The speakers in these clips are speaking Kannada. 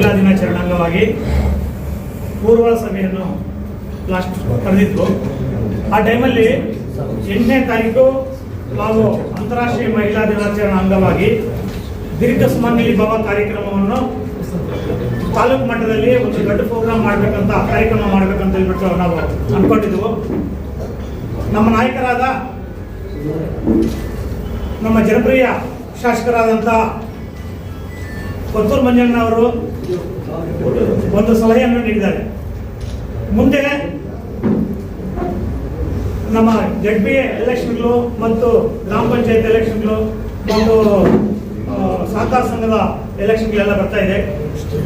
ಮಹಿಳಾ ದಿನಾಚರಣೆ ಅಂಗವಾಗಿ ಪೂರ್ವ ಸಭೆಯನ್ನು ಲಾಸ್ಟ್ ಕರೆದಿತ್ತು. ಆ ಟೈಮಲ್ಲಿ 8ನೇ ತಾರೀಕು ನಾವು ಅಂತಾರಾಷ್ಟ್ರೀಯ ಮಹಿಳಾ ದಿನಾಚರಣೆ ಅಂಗವಾಗಿ ದೀರ್ಘ ಸುಮಂಗಲಿ ಭವ ಕಾರ್ಯಕ್ರಮವನ್ನು ತಾಲೂಕು ಮಟ್ಟದಲ್ಲಿ ಒಂದು ದೊಡ್ಡ ಪ್ರೋಗ್ರಾಮ್ ಮಾಡಬೇಕಂತ ಕಾರ್ಯಕ್ರಮ ಮಾಡಬೇಕಂತ ಹೇಳ್ಬಿಟ್ಟು ನಾವು ಅಂದ್ಕೊಂಡಿದ್ದೆವು. ನಮ್ಮ ನಾಯಕರಾದ ನಮ್ಮ ಜನಪ್ರಿಯ ಶಾಸಕರಾದಂಥ ಕೊತ್ತೂರು ಮಂಜಣ್ಣವರು ಒಂದು ಸಲಹೆಯನ್ನು ನೀಡಿದ್ದಾರೆ. ಮುಂದೆ ನಮ್ಮ ZB ಎಲೆಕ್ಷನ್ಗಳು ಮತ್ತು ಗ್ರಾಮ ಪಂಚಾಯತ್ ಎಲೆಕ್ಷನ್ಗಳು ಮತ್ತು ಸಹಕಾರ ಸಂಘದ ಎಲೆಕ್ಷನ್ಗಳೆಲ್ಲ ಬರ್ತಾ ಇದೆ.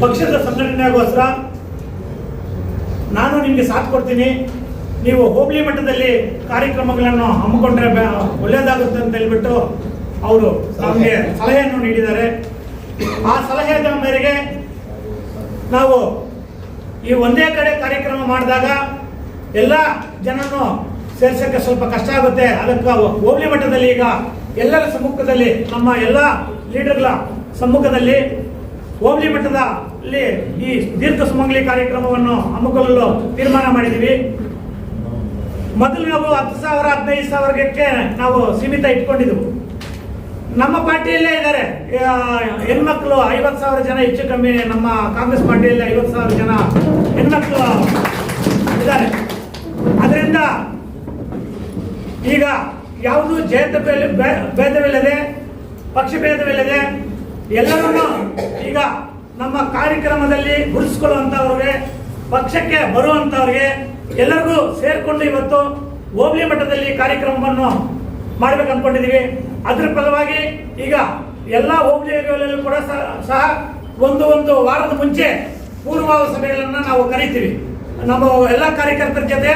ಪಕ್ಷದ ಸಂಘಟನೆಗೋಸ್ಕರ ನಾನು ನಿಮಗೆ ಸಾಥ್ ಕೊಡ್ತೀನಿ, ನೀವು ಹೋಬಳಿ ಮಟ್ಟದಲ್ಲಿ ಕಾರ್ಯಕ್ರಮಗಳನ್ನು ಹಮ್ಮಿಕೊಂಡ್ರೆ ಒಳ್ಳೆಯದಾಗುತ್ತೆ ಅಂತ ಹೇಳ್ಬಿಟ್ಟು ಅವರು ನಮಗೆ ಸಲಹೆಯನ್ನು ನೀಡಿದ್ದಾರೆ. ಆ ಸಲಹೆಯ ಮೇರೆಗೆ ನಾವು ಈ ಒಂದೇ ಕಡೆ ಕಾರ್ಯಕ್ರಮ ಮಾಡಿದಾಗ ಎಲ್ಲ ಜನನು ಸೇರ್ಸೋಕ್ಕೆ ಸ್ವಲ್ಪ ಕಷ್ಟ ಆಗುತ್ತೆ. ಅದಕ್ಕೆ ಹೋಬಳಿ ಮಟ್ಟದಲ್ಲಿ ಈಗ ಎಲ್ಲರ ಸಮ್ಮುಖದಲ್ಲಿ, ನಮ್ಮ ಎಲ್ಲ ಲೀಡರ್ಗಳ ಸಮ್ಮುಖದಲ್ಲಿ ಹೋಬಳಿ ಮಟ್ಟದಲ್ಲಿ ಈ ದೀರ್ಘ ಸುಮಂಗಲಿ ಕಾರ್ಯಕ್ರಮವನ್ನು ಹಮ್ಮಿಕೊಳ್ಳಲು ತೀರ್ಮಾನ ಮಾಡಿದ್ದೀವಿ. ಮೊದಲು ನಾವು 10,000 15,000ಕ್ಕೆ ನಾವು ಸೀಮಿತ ಇಟ್ಕೊಂಡಿದ್ದೆವು. ನಮ್ಮ ಪಾರ್ಟಿಯಲ್ಲೇ ಇದ್ದಾರೆ ಹೆಣ್ಮಕ್ಳು 50,000 ಜನ, ಹೆಚ್ಚು ಕಮ್ಮಿ ನಮ್ಮ ಕಾಂಗ್ರೆಸ್ ಪಾರ್ಟಿಯಲ್ಲಿ 50,000 ಜನ ಹೆಣ್ಮಕ್ಳು ಇದ್ದಾರೆ. ಅದರಿಂದ ಈಗ ಯಾವುದು ಭೇದವಿಲ್ಲದೆ ಪಕ್ಷಭೇದವಿಲ್ಲದೆ ಎಲ್ಲರನ್ನು ಈಗ ನಮ್ಮ ಕಾರ್ಯಕ್ರಮದಲ್ಲಿ ಗುರುತಿಸಿಕೊಳ್ಳುವಂಥವ್ರಿಗೆ, ಪಕ್ಷಕ್ಕೆ ಬರುವಂಥವ್ರಿಗೆ ಎಲ್ಲರಿಗೂ ಸೇರಿಕೊಂಡು ಇವತ್ತು ಹೋಬಳಿ ಮಟ್ಟದಲ್ಲಿ ಕಾರ್ಯಕ್ರಮವನ್ನು ಮಾಡ್ಬೇಕು ಅಂದ್ಕೊಂಡಿದ್ದೀವಿ. ಅದರ ಫಲವಾಗಿ ಈಗ ಎಲ್ಲ ಹೋಬಳಿಗಳಲ್ಲೂ ಕೂಡ ಸಹ ಒಂದು ವಾರದ ಮುಂಚೆ ಪೂರ್ವಭಾವಿ ಸಭೆಗಳನ್ನು ನಾವು ಕರೀತೀವಿ. ನಮ್ಮ ಎಲ್ಲ ಕಾರ್ಯಕರ್ತರ ಜೊತೆ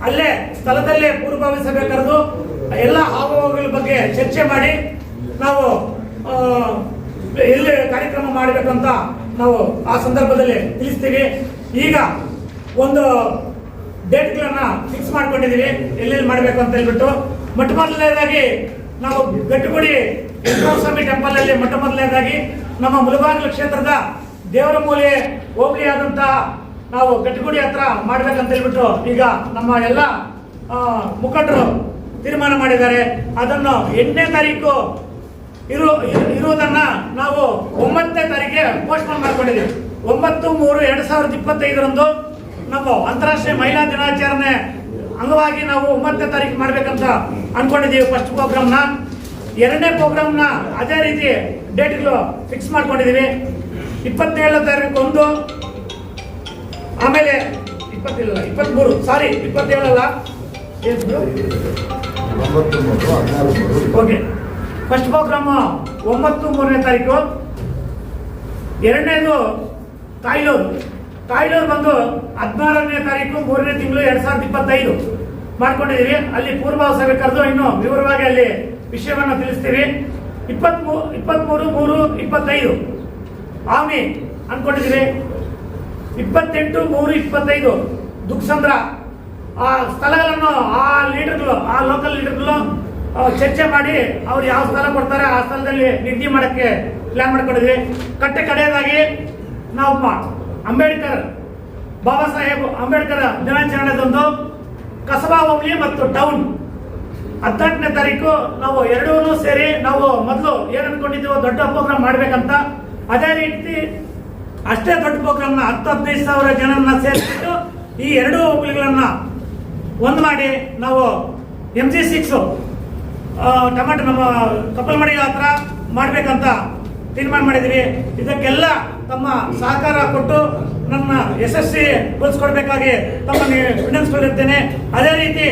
ಅಲ್ಲೇ ಸ್ಥಳದಲ್ಲೇ ಪೂರ್ವಭಾವಿ ಸಭೆ ಕರೆದು ಎಲ್ಲ ಆಗುವಗಳ ಬಗ್ಗೆ ಚರ್ಚೆ ಮಾಡಿ ನಾವು ಎಲ್ಲಿ ಕಾರ್ಯಕ್ರಮ ಮಾಡಬೇಕಂತ ನಾವು ಆ ಸಂದರ್ಭದಲ್ಲಿ ತಿಳಿಸ್ತೀವಿ. ಈಗ ಒಂದು ಡೇಟ್ಗಳನ್ನ ಫಿಕ್ಸ್ ಮಾಡ್ಕೊಂಡಿದ್ದೀವಿ, ಎಲ್ಲೆಲ್ಲಿ ಮಾಡಬೇಕು ಅಂತ ಹೇಳ್ಬಿಟ್ಟು. ಮೊದಲನೇದಾಗಿ ನಾವು ಗಟ್ಟಿಗುಡಿ ಸ್ವಾಮಿ ಟೆಂಪಲ್ ಅಲ್ಲಿ ಮೊದಲನೇದಾಗಿ ನಮ್ಮ ಮುಳಬಾಗಿಲು ಕ್ಷೇತ್ರದ ದೇವರ ಮೂಲೆ ಹೋಬಳಿ ಆದಂತಹ ನಾವು ಗಟ್ಟಿಗುಡಿ ಹತ್ರ ಮಾಡ್ಬೇಕಂತ ಹೇಳ್ಬಿಟ್ಟು ಈಗ ನಮ್ಮ ಎಲ್ಲ ಮುಖಂಡರು ತೀರ್ಮಾನ ಮಾಡಿದ್ದಾರೆ. ಅದನ್ನು 8ನೇ ತಾರೀಕು ಇರುವುದನ್ನ ನಾವು 9ನೇ ತಾರೀಕಿಗೆ ಪೋಸ್ಟ್ಪೋನ್ ಮಾಡ್ಕೊಂಡಿದ್ದೀವಿ. 9/3/2025 ನಾವು ಅಂತಾರಾಷ್ಟ್ರೀಯ ಮಹಿಳಾ ದಿನಾಚರಣೆ ಅಂಗವಾಗಿ ನಾವು 9ನೇ ತಾರೀಕು ಮಾಡ್ಬೇಕಂತ ಅನ್ಕೊಂಡಿದ್ದೀವಿ. ಫಸ್ಟ್ ಪ್ರೋಗ್ರಾಮ್ನ, 2ನೇ ಪ್ರೋಗ್ರಾಮ್ನ ಅದೇ ರೀತಿ ಡೇಟ್ಗಳು ಫಿಕ್ಸ್ ಮಾಡ್ಕೊಂಡಿದ್ದೀವಿ. 27ನೇ ತಾರೀಕು ಒಂದು, ಆಮೇಲೆ 27 ಅಲ್ಲ, ಓಕೆ. ಫಸ್ಟ್ ಪ್ರೋಗ್ರಾಮ್ 9/3ನೇ ತಾರೀಕು, 2ನೇದು ತಾಯ್ಲೂರು ಬಂದು 16ನೇ ತಾರೀಕು 3ನೇ ತಿಂಗಳು 2025 ಮಾಡ್ಕೊಂಡಿದ್ದೀವಿ. ಅಲ್ಲಿ ಪೂರ್ವಭಾವಿ ಸಭೆ ಕರೆದು ಇನ್ನು ವಿವರವಾಗಿ ಅಲ್ಲಿ ವಿಷಯವನ್ನು ತಿಳಿಸ್ತೀವಿ. 23/3/25 ಆಮಿ ಅನ್ಕೊಂಡಿದ್ದೀವಿ. 28/3/25 ದುಕ್ಸಂದ್ರ. ಆ ಸ್ಥಳಗಳನ್ನು ಆ ಲೋಕಲ್ ಲೀಡರ್ಗಳು ಚರ್ಚೆ ಮಾಡಿ ಅವ್ರು ಯಾವ ಸ್ಥಳ ಕೊಡ್ತಾರೆ ಆ ಸ್ಥಳದಲ್ಲಿ ನಿಗದಿ ಮಾಡೋಕ್ಕೆ ಪ್ಲಾನ್ ಮಾಡ್ಕೊಂಡಿದ್ವಿ. ಕಡೆಯದಾಗಿ ನಾವು ಬಾಬಾ ಸಾಹೇಬ್ ಅಂಬೇಡ್ಕರ್ ದಿನಾಚರಣೆದಂದು ಕಸಬಾ ಹೋಬಳಿ ಮತ್ತು ಟೌನ್ 18ನೇ ತಾರೀಕು ನಾವು ಎರಡೂ ಸೇರಿ ನಾವು ಮೊದಲು ಏನು ಅನ್ಕೊಂಡಿದ್ದೀವೋ ದೊಡ್ಡ ಪ್ರೋಗ್ರಾಮ್ ಮಾಡ್ಬೇಕಂತ, ಅದೇ ರೀತಿ ಅಷ್ಟೇ ದೊಡ್ಡ ಪ್ರೋಗ್ರಾಮ್ನ 10,000-15,000 ಜನರನ್ನ ಸೇರಿಸಿಟ್ಟು ಈ ಎರಡೂ ಹೋಬಳಿಗಳನ್ನ ಒಂದು ಮಾಡಿ ನಾವು MG6 ಟಮಾಟೋ ನಮ್ಮ ಕಪ್ಪಲಮಡಿ ಹತ್ರ ಮಾಡ್ಬೇಕಂತ ತೀರ್ಮಾನ ಮಾಡಿದ್ವಿ. ಇದಕ್ಕೆಲ್ಲ ತಮ್ಮ ಸಹಕಾರ ಕೊಟ್ಟು ನನ್ನ ಯಶಸ್ವಿಗೊಳಿಸ್ಕೊಡ್ಬೇಕಾಗಿ ತಮ್ಮನ್ನು ವಿನಂತಿಸಿಕೊಳ್ಳುತ್ತೇನೆ. ಅದೇ ರೀತಿ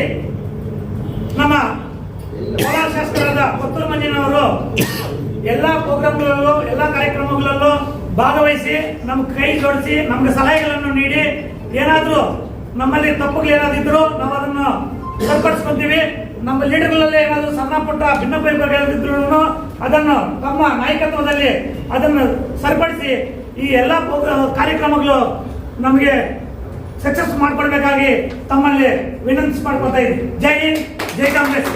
ನಮ್ಮ ಕೋಲಾರ ಶಾಸಕರಾದ ಕೊತ್ತೂರು ಮಂಜಣ್ಣವರು ಎಲ್ಲ ಪ್ರೋಗ್ರಾಮ್ಗಳಲ್ಲೂ ಎಲ್ಲ ಕಾರ್ಯಕ್ರಮಗಳಲ್ಲೂ ಭಾಗವಹಿಸಿ ನಮ್ಗೆ ಕೈ ಜೋಡಿಸಿ ನಮ್ಗೆ ಸಲಹೆಗಳನ್ನು ನೀಡಿ ಏನಾದರೂ ನಮ್ಮಲ್ಲಿ ತಪ್ಪುಗಳೇನಾದಿದ್ರು ನಾವು ಅದನ್ನು ಸರಿಪಡಿಸ್ಕೊಂತೀವಿ. ನಮ್ಮ ಲೀಡರ್ಗಳಲ್ಲಿ ಏನಾದರೂ ಸಣ್ಣ ಪುಟ್ಟ ಭಿನ್ನಭಿಪ್ರಾಯಗಳಿದ್ರು ಅದನ್ನು ತಮ್ಮ ನಾಯಕತ್ವದಲ್ಲಿ ಅದನ್ನು ಸರಿಪಡಿಸಿ ಈ ಎಲ್ಲ ಕಾರ್ಯಕ್ರಮಗಳು ನಮಗೆ ಸಕ್ಸಸ್ ಮಾಡ್ಕೊಳ್ಬೇಕಾಗಿ ತಮ್ಮಲ್ಲಿ ವಿನಂತಿ ಮಾಡ್ಕೊತಾ ಇದ್ದೀವಿ. ಜೈ ಹಿಂದ್, ಜೈ ಕಾಂಗ್ರೆಸ್.